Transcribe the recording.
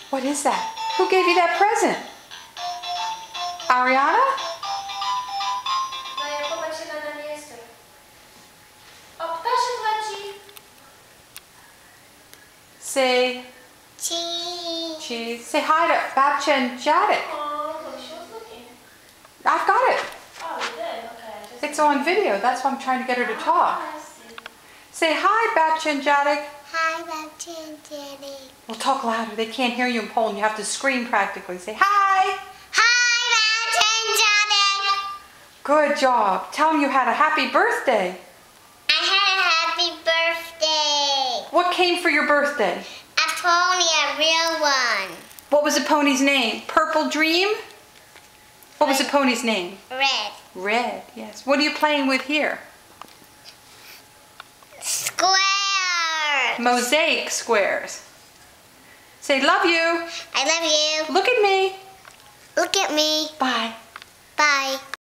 What is that? Who gave you that present? Ariana? Maja, popatrz, na nami jest. O, ptaszek leci. Say Cheese. cheese. Say hi to Babcia and Jadek. Oh, look, she was looking. I've got it. Oh, you did? Okay. It's on video. That's why I'm trying to get her to talk. I see. Say hi, Babcia and Jadek. Hi, Babcia and Jenny. Well, talk louder. They can't hear you in Poland. You have to scream practically. Say hi. Hi, Babcia and Jenny. Good job. Tell them you had a happy birthday. I had a happy birthday. What came for your birthday? A pony, a real one. What was the pony's name? Purple Dream? What was the pony's name? Red. Red, yes. What are you playing with here? Square. Mosaic squares. Say love you. I love you. Look at me. Look at me. Bye.